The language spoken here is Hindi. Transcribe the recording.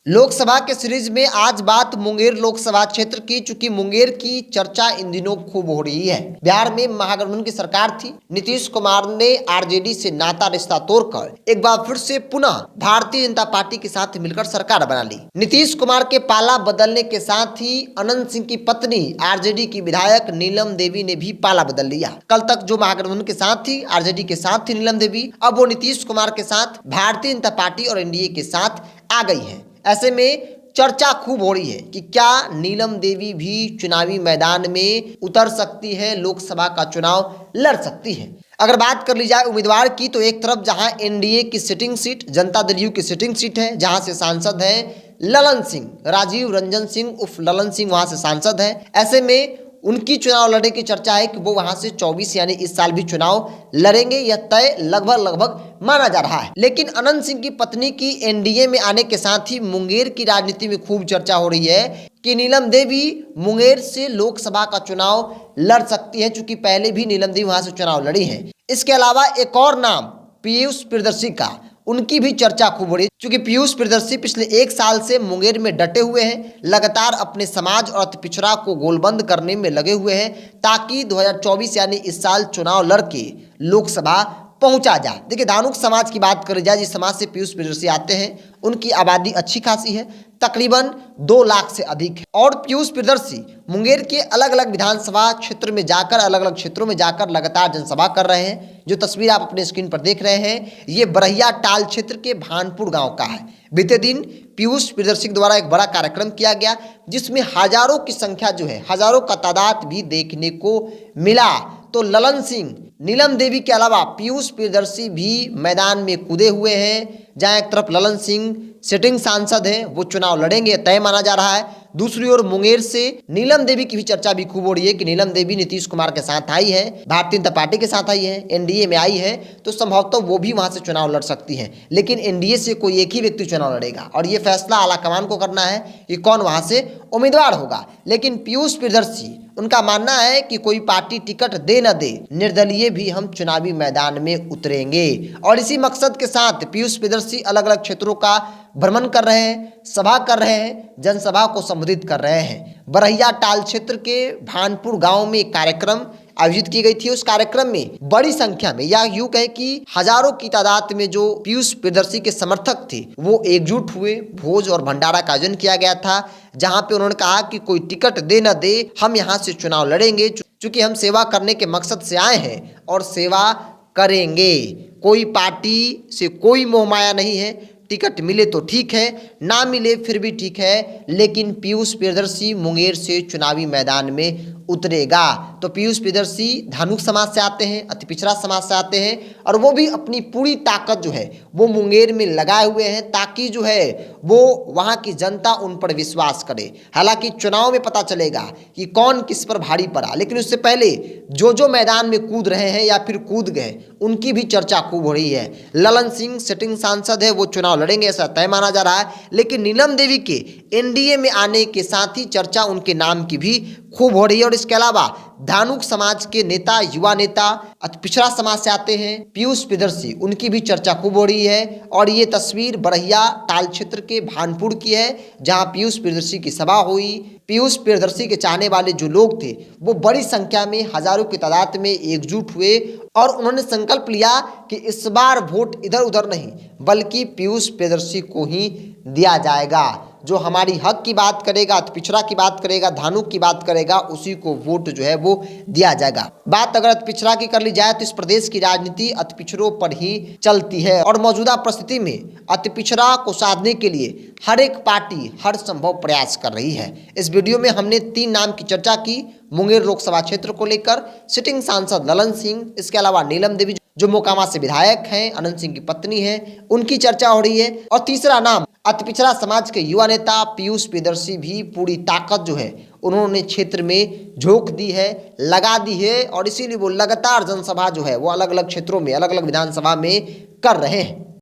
लोकसभा के सीरीज में आज बात मुंगेर लोकसभा क्षेत्र की, चूंकि मुंगेर की चर्चा इन दिनों खूब हो रही है। बिहार में महागठबंधन की सरकार थी। नीतीश कुमार ने आरजेडी से नाता रिश्ता तोड़कर एक बार फिर से पुनः भारतीय जनता पार्टी के साथ मिलकर सरकार बना ली। नीतीश कुमार के पाला बदलने के साथ ही अनंत सिंह की पत्नी आरजेडी की विधायक नीलम देवी ने भी पाला बदल लिया। कल तक जो महागठबंधन के साथ थी, आरजेडी के साथ थी नीलम देवी, अब वो नीतीश कुमार के साथ भारतीय जनता पार्टी और एनडीए के साथ आ गई है। ऐसे में चर्चा खूब हो रही है कि क्या नीलम देवी भी चुनावी मैदान में उतर सकती है, लोकसभा का चुनाव लड़ सकती है। अगर बात कर ली जाए उम्मीदवार की, तो एक तरफ जहां एनडीए की sitting seat, Janata Dal you की सिटिंग सीट है, जहां से सांसद हैं ललन सिंह, राजीव रंजन सिंह उर्फ ललन सिंह वहां से सांसद हैं। ऐसे में उनकी चुनाव लड़ने की चर्चा है कि वो वहां से 24 यानी इस साल भी चुनाव लड़ेंगे, यह तय लगभग माना जा रहा है। लेकिन अनंत सिंह की पत्नी की एनडीए में आने के साथ ही मुंगेर की राजनीति में खूब चर्चा हो रही है कि नीलम देवी मुंगेर से लोकसभा का चुनाव लड़ सकती है, चूंकि पहले भी नीलम देवी वहां से चुनाव लड़ी है। इसके अलावा एक और नाम पीयूष प्रियदर्शी का, उनकी भी चर्चा खूब हो रही है, क्योंकि पीयूष प्रियदर्शी पिछले एक साल से मुंगेर में डटे हुए हैं, लगातार अपने समाज और अति पिछड़ा को गोलबंद करने में लगे हुए हैं, ताकि 2024 यानी इस साल चुनाव लड़के लोकसभा पहुंचा जाए। देखिए, धानुक समाज की बात करी जाए, जिस समाज से पीयूष प्रियदर्शी आते हैं, उनकी आबादी अच्छी खासी है, तकरीबन 2 लाख से अधिक है। और पीयूष प्रियदर्शी मुंगेर के अलग अलग विधानसभा क्षेत्र में जाकर, अलग अलग क्षेत्रों में जाकर लगातार जनसभा कर रहे हैं। जो तस्वीर आप अपने स्क्रीन पर देख रहे हैं, ये बरहिया टाल क्षेत्र के भानपुर गांव का है। बीते दिन पीयूष प्रियदर्शी द्वारा एक बड़ा कार्यक्रम किया गया, जिसमें हजारों की संख्या जो है, हजारों का तादाद भी देखने को मिला। तो ललन सिंह, नीलम देवी के अलावा पीयूष प्रियदर्शी भी मैदान में कूदे हुए हैं। जहां एक तरफ ललन सिंह सिटिंग सांसद हैं, वो चुनाव लड़ेंगे, तय माना जा रहा है। दूसरी ओर मुंगेर से नीलम देवी की भी चर्चा भी खूब हो रही है कि नीलम देवी नीतीश कुमार के साथ आई है, भारतीय जनता पार्टी के साथ आई है, एनडीए में आई है, तो संभवतः वो भी वहां से चुनाव लड़ सकती है। लेकिन एनडीए से कोई एक ही व्यक्ति चुनाव लड़ेगा और ये फैसला आलाकमान को करना है कि कौन वहां से उम्मीदवार होगा। लेकिन पीयूष प्रियदर्शी, उनका मानना है कि कोई पार्टी टिकट दे न दे, निर्दलीय भी हम चुनावी मैदान में उतरेंगे। और इसी मकसद के साथ पीयूष प्रियदर्शी अलग अलग क्षेत्रों का भ्रमण कर रहे हैं, सभा कर रहे हैं, जनसभा को संबोधित कर रहे हैं। बरहिया टाल क्षेत्र के भानपुर गांव में एक कार्यक्रम आयोजित की गई थी। उस कार्यक्रम में बड़ी संख्या में, या यूं कहें कि हजारों की तादाद में जो पीयूष प्रियदर्शी के समर्थक थे, वो एकजुट हुए। भोज और भंडारा का आयोजन किया गया था, जहां पे उन्होंने कहा कि कोई टिकट दे न दे, हम यहां से चुनाव लड़ेंगे, क्योंकि हम सेवा करने के मकसद से आए हैं और सेवा करेंगे। कोई पार्टी से कोई मोह माया नहीं है, टिकट मिले तो ठीक है, ना मिले फिर भी ठीक है, लेकिन पीयूष प्रियदर्शी मुंगेर से चुनावी मैदान में उतरेगा। तो पीयूष प्रियदर्शी धानुक समाज से आते हैं, अति पिछड़ा समाज से आते हैं, और वो भी अपनी पूरी ताकत जो है वो मुंगेर में लगाए हुए हैं, ताकि जो है वो वहाँ की जनता उन पर विश्वास करे। हालांकि चुनाव में पता चलेगा कि कौन किस पर भारी पड़ा, लेकिन उससे पहले जो मैदान में कूद रहे हैं या फिर कूद गए, उनकी भी चर्चा खूब हो रही है। ललन सिंह सिटिंग सांसद है, वो चुनाव लड़ेंगे ऐसा तय माना जा रहा है। लेकिन नीलम देवी के एनडीए में आने के साथ ही चर्चा उनके नाम की भी खूब हो रही है। और इसके अलावा धानुक समाज के नेता, युवा नेता, अति पिछड़ा समाज से आते हैं पीयूष प्रियदर्शी, उनकी भी चर्चा खूब हो रही है। और ये तस्वीर बरहिया टाल क्षेत्र के भानपुर की है, जहां पीयूष प्रियदर्शी की सभा हुई। पीयूष प्रियदर्शी के चाहने वाले जो लोग थे, वो बड़ी संख्या में, हजारों की तादाद में एकजुट हुए और उन्होंने संकल्प लिया कि इस बार वोट इधर उधर नहीं, बल्कि पीयूष प्रियदर्शी को ही दिया जाएगा। जो हमारी हक की बात करेगा, अति पिछड़ा की बात करेगा, धानुक की बात करेगा, उसी को वोट जो है वो दिया जाएगा। बात अगर अति पिछड़ा की कर ली जाए, तो इस प्रदेश की राजनीति अति पिछड़ों पर ही चलती है और मौजूदा परिस्थिति में अति पिछड़ा को साधने के लिए हर एक पार्टी हर संभव प्रयास कर रही है। इस वीडियो में हमने 3 नाम की चर्चा की मुंगेर लोकसभा क्षेत्र को लेकर। सिटिंग सांसद ललन सिंह, इसके अलावा नीलम देवी जो मोकामा से विधायक हैं, अनंत सिंह की पत्नी हैं, उनकी चर्चा हो रही है। और तीसरा नाम अति पिछड़ा समाज के युवा नेता पीयूष प्रियदर्शी भी पूरी ताकत जो है उन्होंने क्षेत्र में झोंक दी है, लगा दी है, और इसीलिए वो लगातार जनसभा जो है वो अलग अलग क्षेत्रों में, अलग अलग विधानसभा में कर रहे हैं।